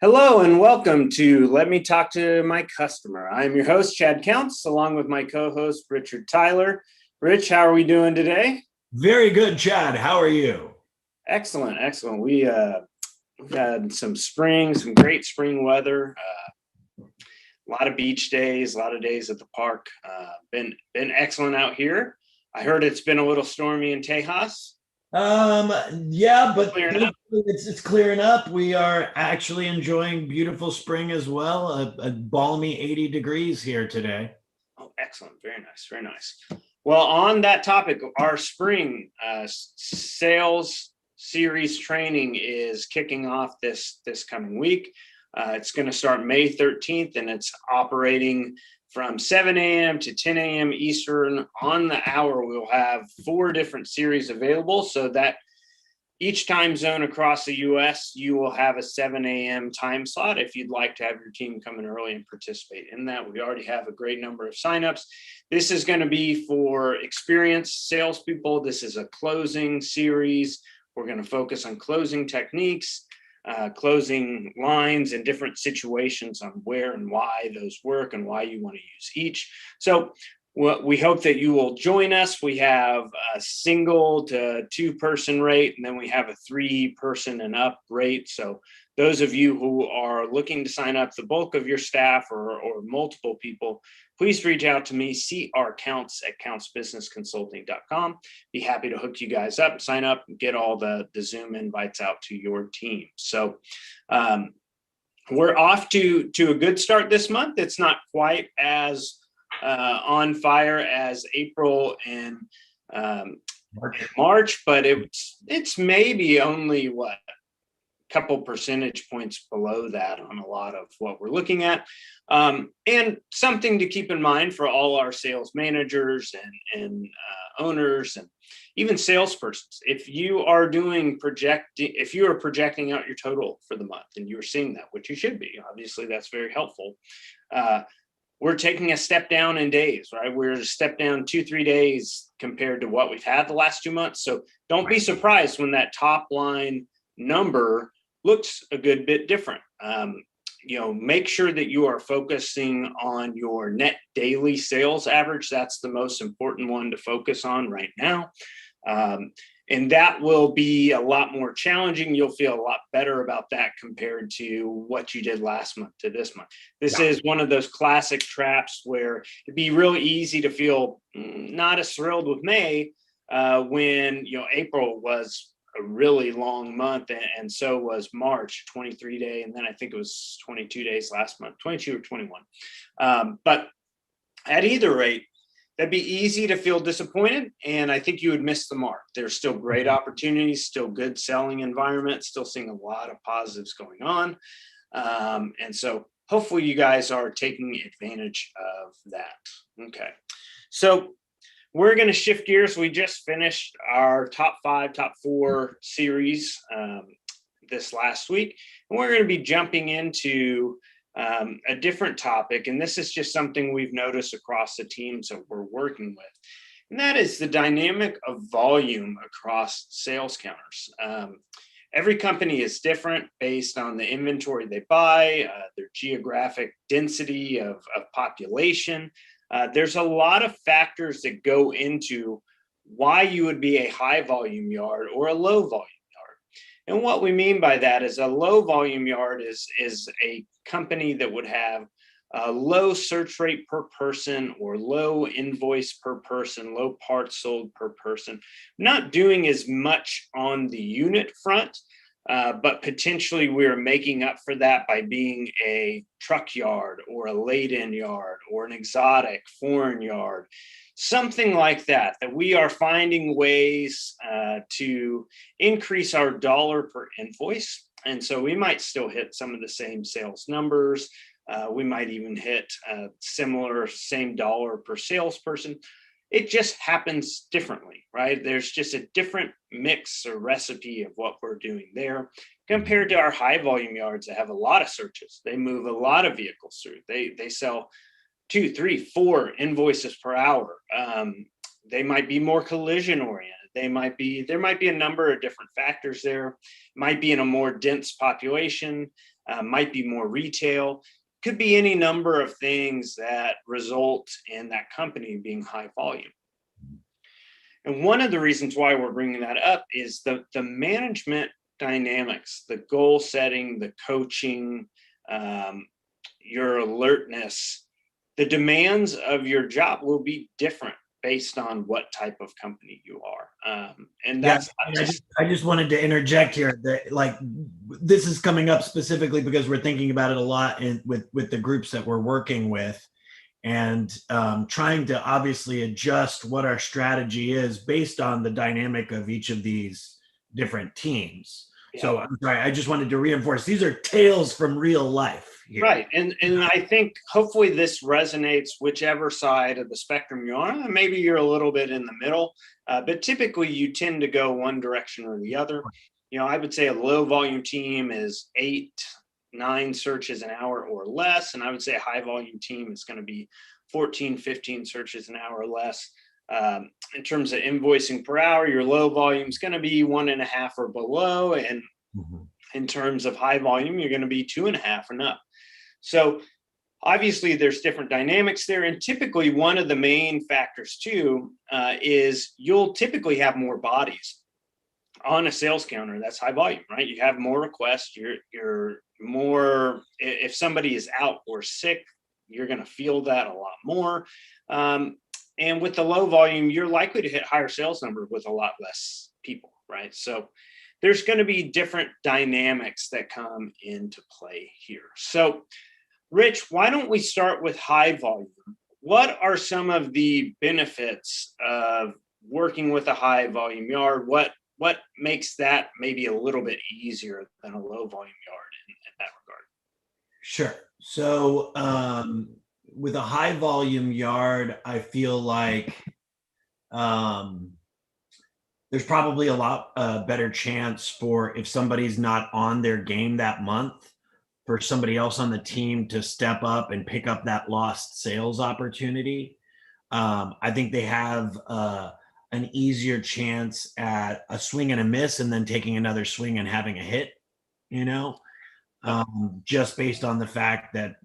Hello and welcome to Let Me Talk to My Customer. I'm your host, Chad Counts, along with my co-host, Richard Tyler. Rich, how are we doing today? Very good, Chad. How are you? Excellent, excellent. We've had some great spring weather. A lot of beach days, a lot of days at the park. Been excellent out here. I heard it's been a little stormy in Tejas. Yeah, but Clearing up. it's clearing up. We are actually enjoying beautiful spring as well. A balmy 80 degrees here today. Oh, excellent. Very nice. Very nice. Well, on that topic, our spring sales series training is kicking off this coming week. It's going to start May 13th, and it's operating from 7 a.m. to 10 a.m. Eastern. On the hour, we'll have 4 different series available, so that each time zone across the U.S., you will have a 7 a.m. time slot if you'd like to have your team come in early and participate in that. We already have a great number of signups. This is going to be for experienced salespeople. This is a closing series. We're going to focus on closing techniques, closing lines, and different situations on where and why those work and why you want to use each. So we hope that you will join us. We have a single to 2-person rate, and then we have a 3-person and up rate. So those of you who are looking to sign up the bulk of your staff or multiple people, please reach out to me, counts@countsbusinessconsulting.com. Be happy to hook you guys up, sign up, and get all the Zoom invites out to your team. So we're off to a good start this month. It's not quite as on fire as April and March, but it's maybe only a couple percentage points below that on a lot of what we're looking at. And something to keep in mind for all our sales managers and owners and even salespersons. If you are projecting out your total for the month and you're seeing that, which you should be, obviously that's very helpful. We're taking a step down in days, right? We're a step down 2-3 days compared to what we've had the last 2 months. So don't be surprised when that top line number looks a good bit different. Make sure that you are focusing on your net daily sales average. That's the most important one to focus on right now. And that will be a lot more challenging. You'll feel a lot better about that compared to what you did last month to this month. This is one of those classic traps where it'd be really easy to feel not as thrilled with May when April was a really long month, and so was March, 23 day, and then I think it was 22 days last month, 22 or 21. But at either rate, that'd be easy to feel disappointed, and I think you would miss the mark. There's still great opportunities, still good selling environment, still seeing a lot of positives going on. And so hopefully you guys are taking advantage of that. Okay. So we're going to shift gears. We just finished our top 5, top 4 series this last week, and we're going to be jumping into a different topic, and this is just something we've noticed across the teams that we're working with, and that is the dynamic of volume across sales counters. Every company is different based on the inventory they buy, their geographic density of population. There's a lot of factors that go into why you would be a high volume yard or a low volume. And what we mean by that is a low volume yard is a company that would have a low search rate per person or low invoice per person, low parts sold per person, not doing as much on the unit front, but potentially we're making up for that by being a truck yard or a laid-in yard or an exotic foreign yard. Something like that we are finding ways to increase our dollar per invoice. And so we might still hit some of the same sales numbers. We might even hit similar same dollar per salesperson. It just happens differently, right? There's just a different mix or recipe of what we're doing there compared to our high volume yards that have a lot of searches. They move a lot of vehicles through. They sell 2, 3, 4 invoices per hour. They might be more collision oriented. There might be a number of different factors there. Might be in a more dense population. might be more retail, could be any number of things that result in that company being high volume. And one of the reasons why we're bringing that up is the management dynamics, the goal setting, the coaching, your alertness, the demands of your job will be different based on what type of company you are. And that's I just wanted to interject here that like this is coming up specifically because we're thinking about it a lot with the groups that we're working with, and trying to obviously adjust what our strategy is based on the dynamic of each of these different teams. So I'm sorry, I just wanted to reinforce these are tales from real life here. Right. And I think hopefully this resonates whichever side of the spectrum you are. Maybe you're a little bit in the middle, but typically you tend to go one direction or the other. I would say a low volume team is 8-9 searches an hour or less. And I would say a high volume team is going to be 14-15 searches an hour or less. In terms of invoicing per hour, your low volume is going to be 1.5 or below. And in terms of high volume, you're going to be 2.5 and up. So obviously there's different dynamics there. And typically one of the main factors too, is you'll typically have more bodies on a sales counter. That's high volume, right? You have more requests. You're more, if somebody is out or sick, you're going to feel that a lot more. And with the low volume, you're likely to hit higher sales numbers with a lot less people, right? So there's going to be different dynamics that come into play here. So Rich, why don't we start with high volume? What are some of the benefits of working with a high volume yard? What makes that maybe a little bit easier than a low volume yard in that regard? Sure. So with a high volume yard, I feel like there's probably a lot better chance for, if somebody's not on their game that month, for somebody else on the team to step up and pick up that lost sales opportunity. I think they have an easier chance at a swing and a miss and then taking another swing and having a hit, just based on the fact that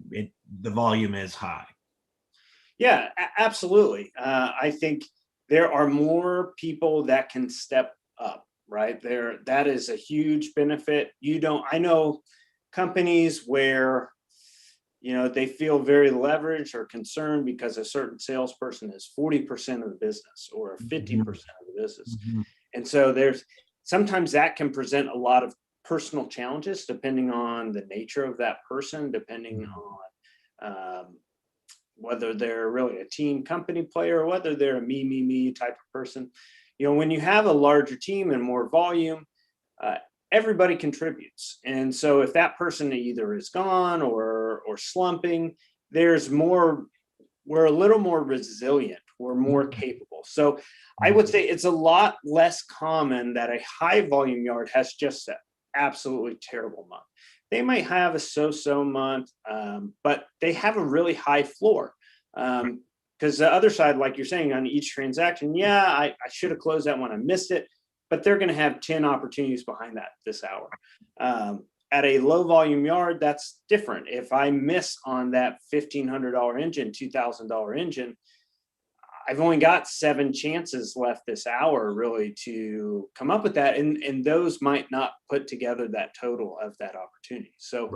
the volume is high. Yeah, absolutely. I think there are more people that can step up, right? That is a huge benefit. I know companies where, they feel very leveraged or concerned because a certain salesperson is 40% of the business or 50% of the business. And so sometimes that can present a lot of personal challenges depending on the nature of that person, depending on whether they're really a team company player or whether they're a me type of person. When you have a larger team and more volume, everybody contributes. And so if that person either is gone or slumping, we're a little more resilient, we're more capable. So I would say it's a lot less common that a high volume yard has just an absolutely terrible month. They might have a so-so month, but they have a really high floor. Because the other side, like you're saying, on each transaction, I should have closed that one, I missed it, but they're going to have 10 opportunities behind that this hour. At a low volume yard, that's different. If I miss on that $1,500 engine, $2,000 engine, I've only got 7 chances left this hour really to come up with that. And those might not put together that total of that opportunity. So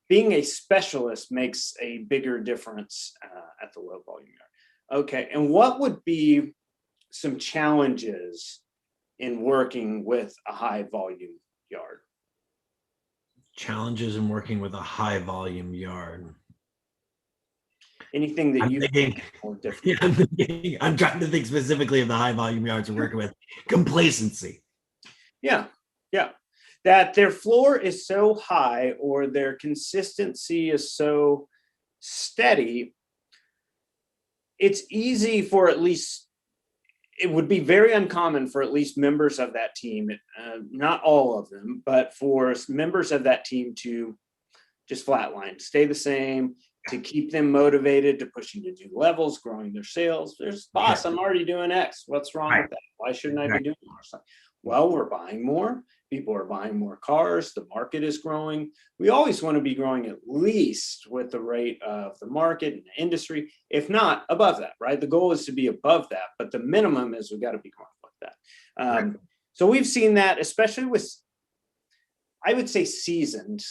being a specialist makes a bigger difference at the low volume yard. Okay. And what would be some challenges in working with a high volume yard? Challenges in working with a high volume yard. Anything that you think is more difficult? Yeah, I'm trying to think specifically of the high volume yards we're working with. Complacency. Yeah. That their floor is so high or their consistency is so steady, it's easy for it would be very uncommon for at least members of that team, not all of them, but for members of that team to just flatline, stay the same, to keep them motivated, to pushing to new levels, growing their sales. Boss, I'm already doing X. What's wrong with that? Why shouldn't I be doing more? Well, we're buying more. People are buying more cars. The market is growing. We always want to be growing at least with the rate of the market and the industry, if not above that, right? The goal is to be above that, but the minimum is we've got to be growing with that. Right. So we've seen that, especially with, I would say, seasoned.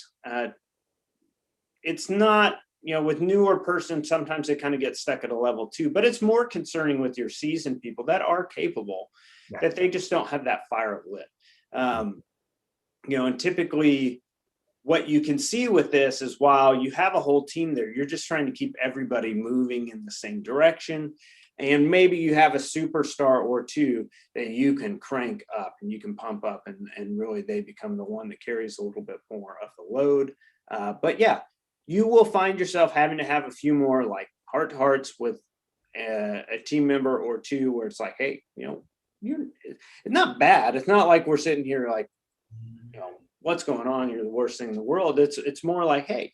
It's not, with newer person, sometimes they kind of get stuck at a level 2, but it's more concerning with your seasoned people that are capable, that they just don't have that fire lit. And typically what you can see with this is while you have a whole team there, you're just trying to keep everybody moving in the same direction. And maybe you have a superstar or two that you can crank up and you can pump up, and really they become the one that carries a little bit more of the load. But yeah, you will find yourself having to have a few more like heart to hearts with a team member or two where it's like, hey, it's not bad. It's not like we're sitting here like, what's going on? You're the worst thing in the world. It's more like, hey,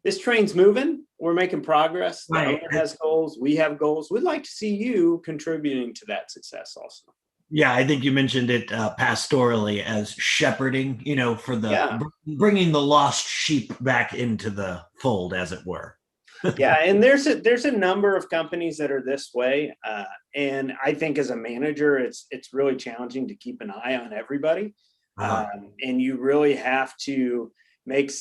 this train's moving. We're making progress. The owner has goals. We have goals. We'd like to see you contributing to that success also. Yeah, I think you mentioned it pastorally as shepherding, for bringing the lost sheep back into the fold, as it were. Yeah, and there's a number of companies that are this way, and I think as a manager, it's really challenging to keep an eye on everybody, and you really have to make.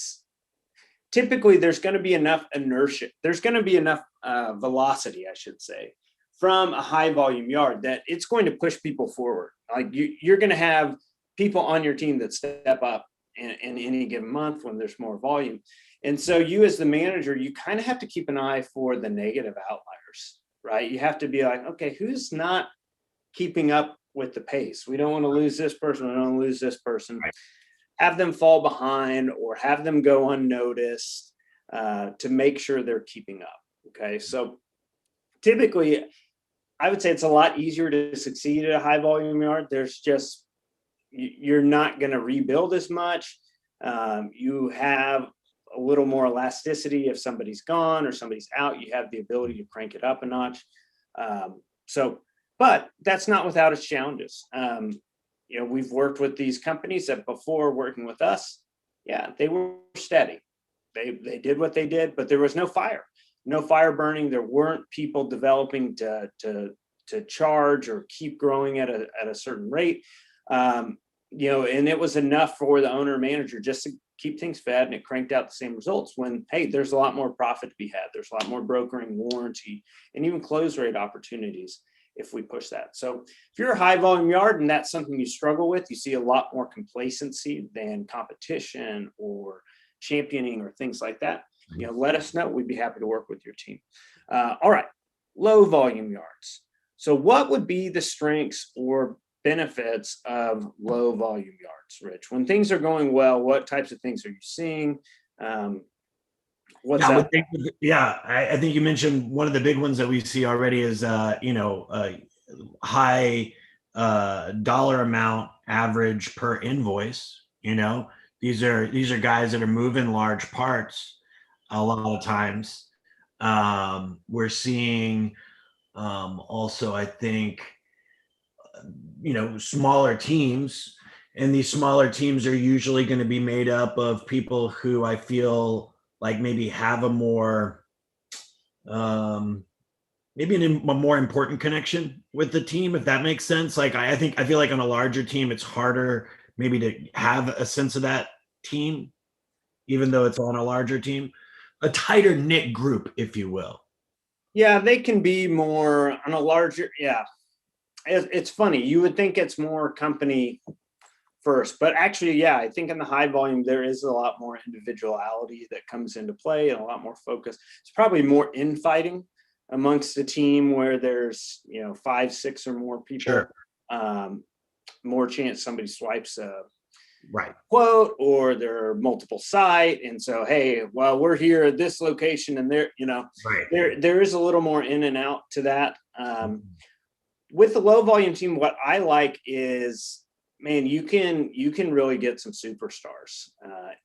Typically, there's going to be enough inertia. There's going to be enough velocity, I should say, from a high volume yard that it's going to push people forward. Like you're going to have people on your team that step up in any given month when there's more volume. And so you as the manager, you kind of have to keep an eye for the negative outliers, right? You have to be like, okay, who's not keeping up with the pace? We don't want to lose this person. We don't want to lose this person. Right. Have them fall behind or have them go unnoticed to make sure they're keeping up. Okay. So typically, I would say it's a lot easier to succeed at a high volume yard. There's just, you're not going to rebuild as much. You have a little more elasticity. If somebody's gone or somebody's out, you have the ability to crank it up a notch. But that's not without its challenges. We've worked with these companies that before working with us, they were steady. They did what they did, but there was no fire burning. There weren't people developing to charge or keep growing at a certain rate. And it was enough for the owner manager just to keep things fed, and it cranked out the same results when, hey, there's a lot more profit to be had. There's a lot more brokering, warranty, and even close rate opportunities if we push that. So if you're a high volume yard and that's something you struggle with, you see a lot more complacency than competition or championing or things like that, let us know. We'd be happy to work with your team. All right, low volume yards. So what would be the strengths or benefits of low volume yards, Rich? When things are going well, what types of things are you seeing? What's that? I think you mentioned one of the big ones that we see already is, high dollar amount average per invoice. These are guys that are moving large parts a lot of times. We're seeing also, I think, smaller teams, and these smaller teams are usually going to be made up of people who I feel like maybe have a more maybe a more important connection with the team, if that makes sense. Like I feel like on a larger team, it's harder maybe to have a sense of that team, even though it's on a larger team, a tighter knit group, if you will. Yeah, they can be more on a larger. Yeah, it's funny. You would think it's more company first, but actually, I think in the high volume, there is a lot more individuality that comes into play and a lot more focus. It's probably more infighting amongst the team where there's, 5, 6 or more people. Sure. More chance somebody swipes a quote, or they're multiple site. And so, hey, well, we're here at this location and there is a little more in and out to that. With the low volume team, what I like is, man, you can really get some superstars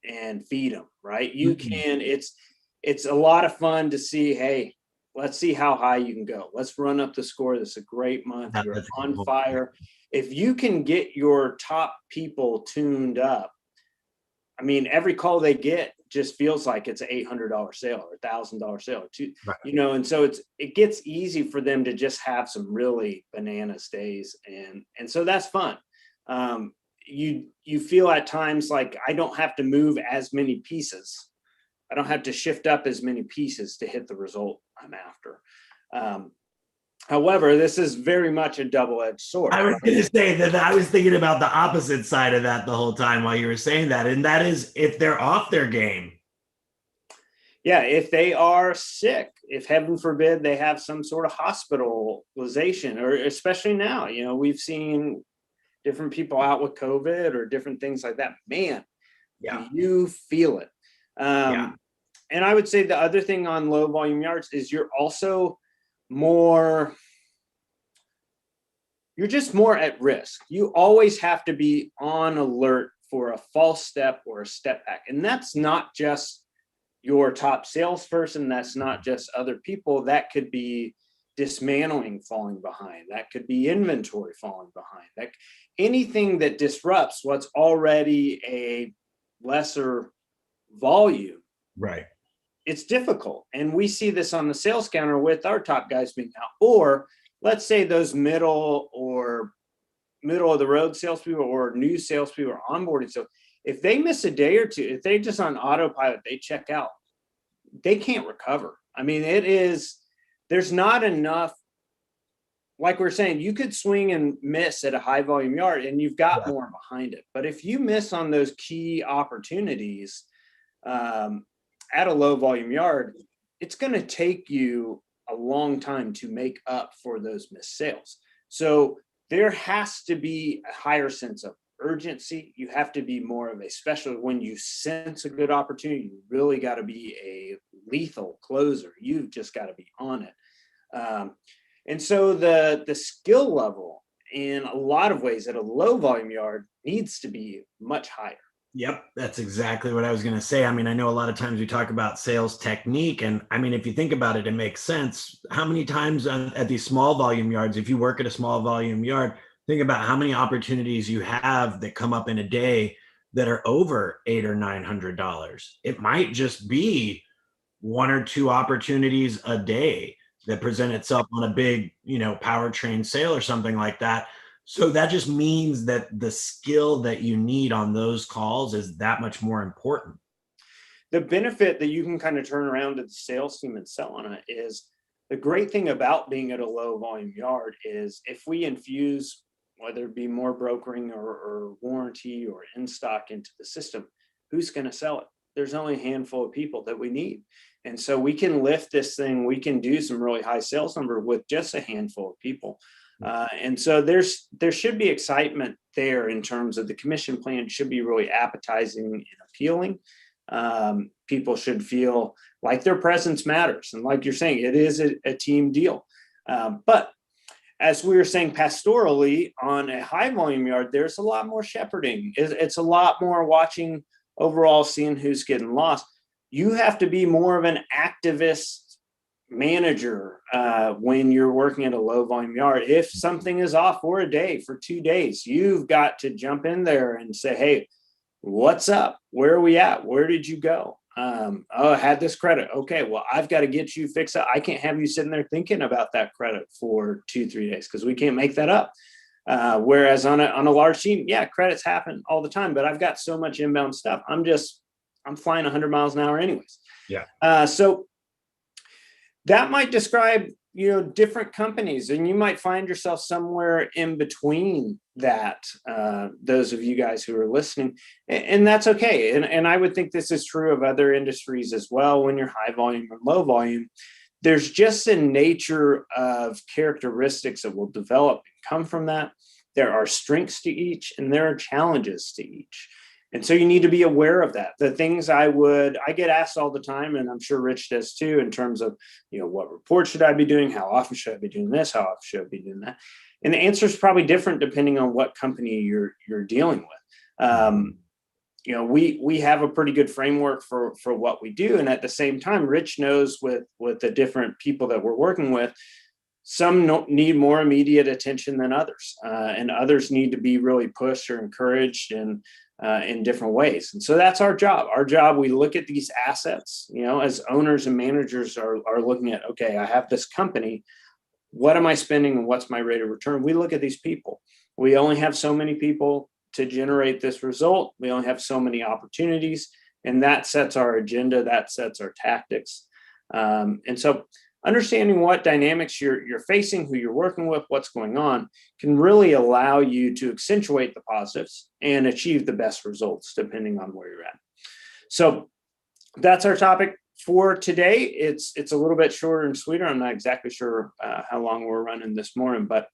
and feed them, right? You can, it's a lot of fun to see, hey, let's see how high you can go. Let's run up the score. This is a great month. You're That's a good on point. fire. If you can get your top people tuned up, I mean, every call they get just feels like it's an $800 sale or $1,000 sale, Right. and so it gets easy for them to just have some really bananas days, and so that's fun. You feel at times like I don't have to move as many pieces. I don't have to shift up as many pieces to hit the result I'm after. However, this is very much a double-edged sword. I was going to say that I was thinking about the opposite side of that the whole time while you were saying that. And that is if they're off their game. Yeah, if they are sick, if heaven forbid they have some sort of hospitalization, or especially now, we've seen different people out with COVID or different things like that. Man, Yeah. you feel it. Yeah. And I would say the other thing on low volume yards is you're just more at risk. You always have to be on alert for a false step or a step back. And that's not just your top salesperson. That's not just other people. That could be dismantling falling behind. That could be inventory falling behind. Anything that disrupts what's already a lesser volume. Right. It's difficult. And we see this on the sales counter with our top guys being out, or let's say those middle of the road salespeople or new salespeople are onboarding. So if they miss a day or two, if they just on autopilot, they check out, they can't recover. I mean, there's not enough. Like we're saying, you could swing and miss at a high volume yard and you've got more behind it. But if you miss on those key opportunities at a low volume yard, it's going to take you a long time to make up for those missed sales. So there has to be a higher sense of urgency. You have to be more of especially when you sense a good opportunity, you really got to be a lethal closer. You've just got to be on it. And so the skill level in a lot of ways at a low volume yard needs to be much higher. Yep, that's exactly what I was going to say. I mean, I know a lot of times we talk about sales technique, and I mean, if you think about it, it makes sense. How many times at these small volume yards, if you work at a small volume yard, think about how many opportunities you have that come up in a day that are over $800 or $900. It might just be one or two opportunities a day that present itself on a big, powertrain sale or something like that. So that just means that the skill that you need on those calls is that much more important. The benefit that you can kind of turn around to the sales team and sell on it is the great thing about being at a low volume yard is if we infuse, whether it be more brokering or warranty or in stock into the system, who's going to sell it? There's only a handful of people that we need. And so we can lift this thing. We can do some really high sales number with just a handful of people. And so there should be excitement there in terms of the commission plan should be really appetizing and appealing. People should feel like their presence matters. And like you're saying, it is a team deal. But as we were saying pastorally on a high volume yard, there's a lot more shepherding. It's a lot more watching overall, seeing who's getting lost. You have to be more of an activist manager when you're working at a low volume yard. If something is off for a day, for 2 days, you've got to jump in there and say, hey, what's up? Where are we at? Where did you go? I had this credit. Okay, well, I've got to get you fixed up. I can't have you sitting there thinking about that credit for 2-3 days because we can't make that up. Whereas on a large team, yeah, credits happen all the time, but I've got so much inbound stuff. I'm flying 100 miles an hour anyways. Yeah. So that might describe, different companies, and you might find yourself somewhere in between that, those of you guys who are listening, and that's okay. And I would think this is true of other industries as well. When you're high volume or low volume, there's just a nature of characteristics that will develop and come from that. There are strengths to each and there are challenges to each. And so you need to be aware of that. The things I get asked all the time, and I'm sure Rich does too, in terms of, what report should I be doing? How often should I be doing this? How often should I be doing that? And the answer is probably different depending on what company you're dealing with. we have a pretty good framework for what we do. And at the same time, Rich knows with the different people that we're working with, some need more immediate attention than others, and others need to be really pushed or encouraged in different ways. And so that's our job. We look at these assets, as owners and managers are looking at, okay, I have this company. What am I spending and what's my rate of return? We look at these people. We only have so many people to generate this result. We only have so many opportunities, and that sets our agenda, that sets our tactics. And so understanding what dynamics you're facing, who you're working with, what's going on, can really allow you to accentuate the positives and achieve the best results depending on where you're at. So that's our topic for today. It's a little bit shorter and sweeter. I'm not exactly sure how long we're running this morning, but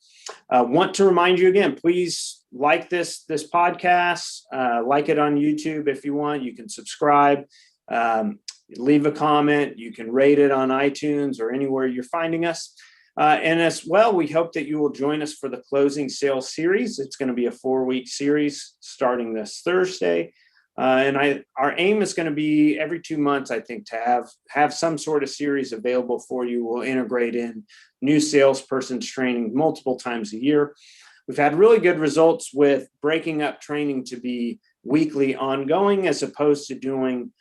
want to remind you again, please like this podcast, like it on YouTube if you want. You can subscribe, leave a comment. You can rate it on iTunes or anywhere you're finding us. And as well, we hope that you will join us for the Closing Sales series. It's going to be a 4-week series starting this Thursday. And our aim is going to be every 2 months, I think, to have some sort of series available for you. We'll integrate in new salesperson's training multiple times a year. We've had really good results with breaking up training to be weekly ongoing, as opposed to doing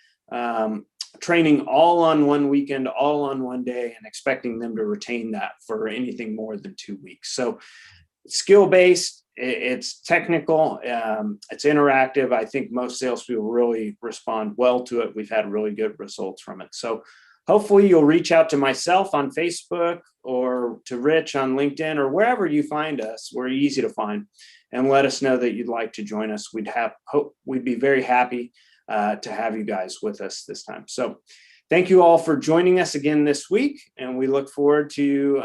training all on one weekend, all on one day, and expecting them to retain that for anything more than 2 weeks. So skill-based, it's technical, it's interactive. I think most salespeople really respond well to it. We've had really good results from it. So hopefully you'll reach out to myself on Facebook or to Rich on LinkedIn or wherever you find us. We're easy to find, and let us know that you'd like to join us. We'd be very happy to have you guys with us this time. So thank you all for joining us again this week, and we look forward to